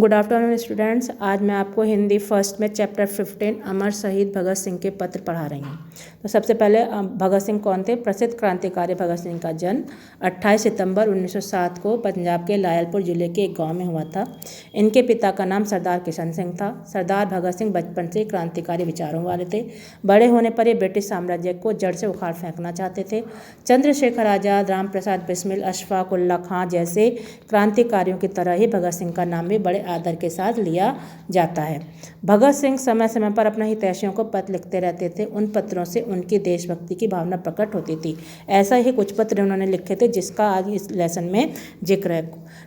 Good afternoon students. आज मैं आपको हिंदी फर्स्ट में चैप्टर 15 अमर शहीद भगत सिंह के पत्र पढ़ा रही हूँ। तो सबसे पहले भगत सिंह कौन थे? प्रसिद्ध क्रांतिकारी भगत सिंह का जन्म 28 सितंबर 1907 को पंजाब के लायलपुर जिले के एक गांव में हुआ था। इनके पिता का नाम सरदार किशन सिंह था। सरदार भगत सिंह बचपन से क्रांतिकारी विचारों वाले थे। बड़े होने पर ये ब्रिटिश साम्राज्य को जड़ से उखाड़ फेंकना चाहते थे। चंद्रशेखर आज़ाद, राम प्रसाद बिस्मिल, अशफाक उल्लाह खां जैसे क्रांतिकारियों की तरह ही भगत सिंह का नाम भी बड़े आदर के साथ लिया जाता है। भगत सिंह समय समय पर अपने हितैषियों को पत्र लिखते रहते थे। उन पत्रों से उनकी देशभक्ति की भावना प्रकट होती थी। ऐसा ही कुछ पत्र उन्होंने लिखे थे जिसका आज इस लेसन में जिक्र है।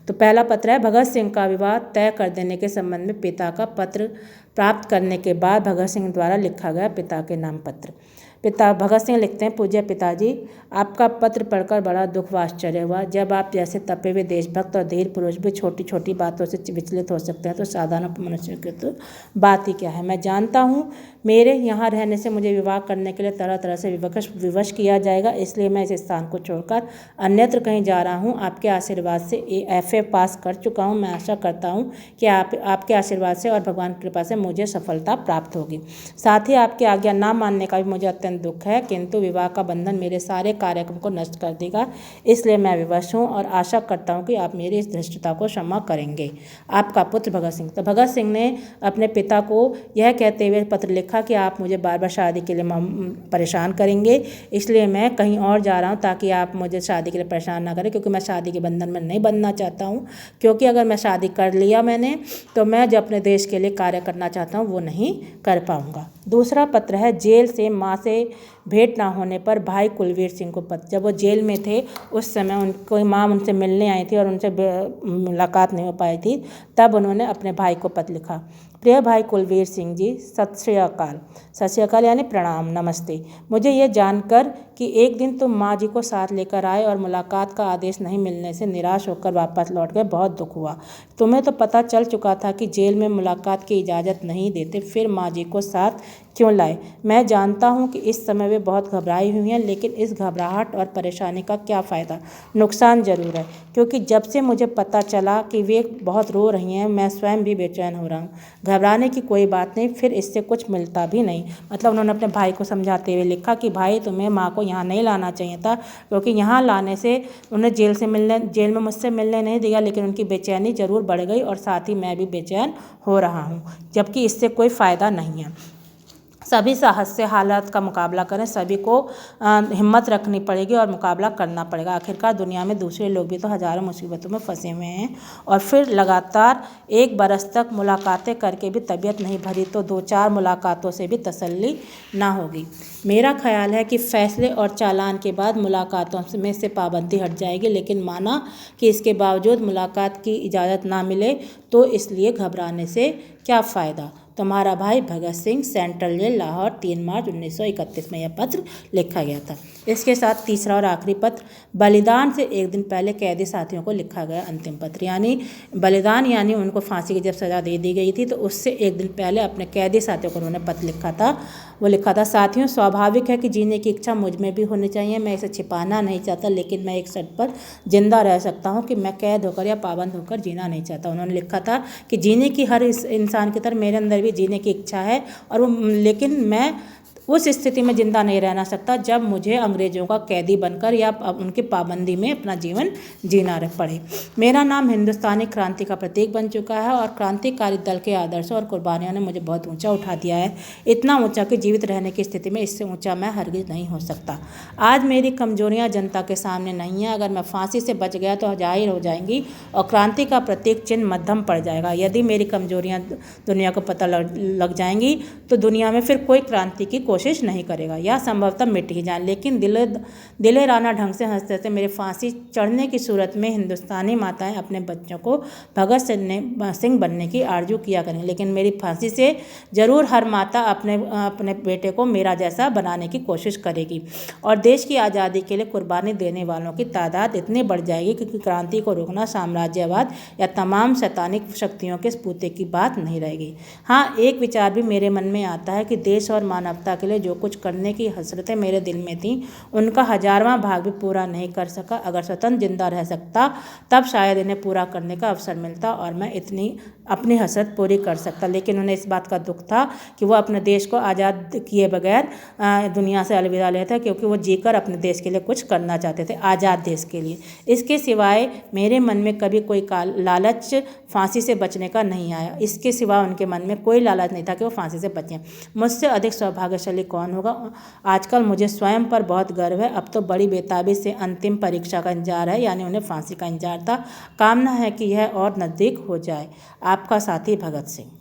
तो पहला पत्र है, भगत सिंह का विवाह तय कर देने के संबंध में पिता का पत्र प्राप्त करने के बाद भगत सिंह द्वारा लिखा गया पिता के नाम पत्र। पिता भगत सिंह लिखते हैं, पूज्य पिताजी, आपका पत्र पढ़कर बड़ा दुख व आश्चर्य हुआ। जब आप जैसे तपे हुए देशभक्त और धीर पुरुष भी छोटी छोटी बातों से विचलित हो सकते हैं तो साधारण मनुष्य की तो बात ही क्या है। मैं जानता हूँ मेरे यहाँ रहने से मुझे विवाह करने के लिए तरह तरह से विवश किया जाएगा, इसलिए मैं इस स्थान को छोड़कर अन्यत्र कहीं जा रहा हूँ। आपके आशीर्वाद से FA पास कर चुका हूँ। मैं आशा करता हूँ कि आपके आशीर्वाद से और भगवान की कृपा से मुझे सफलता प्राप्त होगी। साथ ही आपकी आज्ञा ना मानने का भी मुझे अत्यंत दुख है, किंतु विवाह का बंधन मेरे सारे कार्यक्रम को नष्ट कर देगा, इसलिए मैं विवश हूँ और आशा करता हूँ कि आप मेरी इस धृष्टता को क्षमा करेंगे। आपका पुत्र भगत सिंह। तो भगत सिंह ने अपने पिता को यह कहते हुए पत्र लिखा कि आप मुझे बार बार शादी के लिए परेशान करेंगे, इसलिए मैं कहीं और जा रहा हूँ ताकि आप मुझे शादी के लिए परेशान ना करें, क्योंकि मैं शादी के बंधन में नहीं बंधना चाहता हूँ। क्योंकि अगर मैं शादी कर लिया मैंने तो मैं जो अपने देश के लिए कार्य करना चाहता हूँ वो नहीं कर पाऊँगा। दूसरा पत्र है, जेल से माँ से भेंट ना होने पर भाई कुलवीर सिंह को पत्र। जब वो जेल में थे उस समय उनको माँ उनसे मिलने आई थी और उनसे मुलाकात नहीं हो पाई थी, तब उन्होंने अपने भाई को पत्र लिखा। प्रिय भाई कुलवीर सिंह जी, सत श्री अकाल। सत श्री अकाल यानी प्रणाम, नमस्ते। मुझे ये जानकर कि एक दिन तुम माँ जी को साथ लेकर आए और मुलाकात का आदेश नहीं मिलने से निराश होकर वापस लौट गए, बहुत दुख हुआ। तुम्हें तो पता चल चुका था कि जेल में मुलाकात की इजाज़त नहीं देते, फिर माँ जी को साथ क्यों लाए? मैं जानता हूँ कि इस समय वे बहुत घबराई हुई हैं, लेकिन इस घबराहट और परेशानी का क्या फ़ायदा? नुकसान ज़रूर है, क्योंकि जब से मुझे पता चला कि वे बहुत रो रही हैं मैं स्वयं भी बेचैन हो रहा हूँ। घबराने की कोई बात नहीं, फिर इससे कुछ मिलता भी नहीं। मतलब उन्होंने अपने भाई को समझाते हुए लिखा कि भाई तुम्हें माँ को यहाँ नहीं लाना चाहिए था, क्योंकि यहाँ लाने से उन्हें जेल में मुझसे मिलने नहीं दिया, लेकिन उनकी बेचैनी ज़रूर बढ़ गई और साथ ही मैं भी बेचैन हो रहा हूँ, जबकि इससे कोई फ़ायदा नहीं है। सभी साहस से हालात का मुकाबला करें, सभी को हिम्मत रखनी पड़ेगी और मुकाबला करना पड़ेगा। आखिरकार दुनिया में दूसरे लोग भी तो हज़ारों मुसीबतों में फंसे हुए हैं, और फिर लगातार 1 बरस तक मुलाकातें करके भी तबीयत नहीं भरी तो 2-4 मुलाकातों से भी तसल्ली ना होगी। मेरा ख्याल है कि फैसले और चालान के बाद मुलाकातों में से पाबंदी हट जाएगी, लेकिन माना कि इसके बावजूद मुलाकात की इजाज़त ना मिले तो इसलिए घबराने से क्या फ़ायदा। तुम्हारा भाई भगत सिंह, सेंट्रल जेल, लाहौर, 3 मार्च 1931 में यह पत्र लिखा गया था। इसके साथ तीसरा और आखिरी पत्र, बलिदान से एक दिन पहले कैदी साथियों को लिखा गया अंतिम पत्र। यानी बलिदान यानी उनको फांसी की जब सज़ा दे दी गई थी तो उससे एक दिन पहले अपने कैदी साथियों को उन्होंने पत्र लिखा था। वो लिखा था, साथियों, स्वाभाविक है कि जीने की इच्छा मुझ में भी होनी चाहिए। मैं इसे छिपाना नहीं चाहता, लेकिन मैं एक शर्त पर जिंदा रह सकता हूँ कि मैं कैद होकर या पाबंद होकर जीना नहीं चाहता। उन्होंने लिखा था कि जीने की हर इंसान की तरह मेरे अंदर भी जीने की इच्छा है, और वो लेकिन मैं उस स्थिति में जिंदा नहीं रहना सकता जब मुझे अंग्रेजों का कैदी बनकर या उनकी पाबंदी में अपना जीवन जीना पड़े। मेरा नाम हिंदुस्तानी क्रांति का प्रतीक बन चुका है और क्रांतिकारी दल के आदर्शों और कुर्बानियों ने मुझे बहुत ऊंचा उठा दिया है, इतना ऊंचा कि जीवित रहने की स्थिति में इससे ऊंचा मैं हरगिज नहीं हो सकता। आज मेरी कमजोरियाँ जनता के सामने नहीं है। अगर मैं फांसी से बच गया तो जाहिर हो जाएंगी और क्रांति का प्रतीक चिन्ह मध्यम पड़ जाएगा। यदि मेरी कमजोरियाँ दुनिया को पता लग जाएंगी तो दुनिया में फिर कोई क्रांति की कोशिश नहीं करेगा या संभवतः मिट ही जाए। लेकिन दिले राना ढंग से हंसते हंसते मेरे फांसी चढ़ने की सूरत में हिंदुस्तानी माताएं अपने बच्चों को भगत सिंह बनने की आरजू किया करेंगी, लेकिन मेरी फांसी से जरूर हर माता अपने बेटे को मेरा जैसा बनाने की कोशिश करेगी और देश की आज़ादी के लिए कुर्बानी देने वालों की तादाद इतनी बढ़ जाएगी कि क्रांति को रोकना साम्राज्यवाद या तमाम शैतानिक शक्तियों के सपूते की बात नहीं रहेगी। हाँ, एक विचार भी मेरे मन में आता है कि देश और मानवता के लिए जो कुछ करने की हसरतें मेरे दिल में थीं उनका 1000वां भाग भी पूरा नहीं कर सका। अगर स्वतंत्र जिंदा रह सकता तब शायद इन्हें पूरा करने का अवसर मिलता और मैं इतनी अपनी हसरत पूरी कर सकता, लेकिन उन्हें इस बात का दुख था कि वो अपने देश को आज़ाद किए बगैर दुनिया से अलविदा लेता, क्योंकि वो जीकर अपने देश के लिए कुछ करना चाहते थे, आज़ाद देश के लिए। इसके सिवाय मेरे मन में कभी कोई लालच फांसी से बचने का नहीं आया। इसके सिवा उनके मन में कोई लालच नहीं था कि वो फांसी से बचें। मुझसे अधिक सौभाग्यशाली कौन होगा। आजकल मुझे स्वयं पर बहुत गर्व है। अब तो बड़ी बेताबी से अंतिम परीक्षा का इंतजार है, यानी उन्हें फांसी का इंतजार था। कामना है कि यह और नज़दीक हो जाए। आपका साथी भगत सिंह।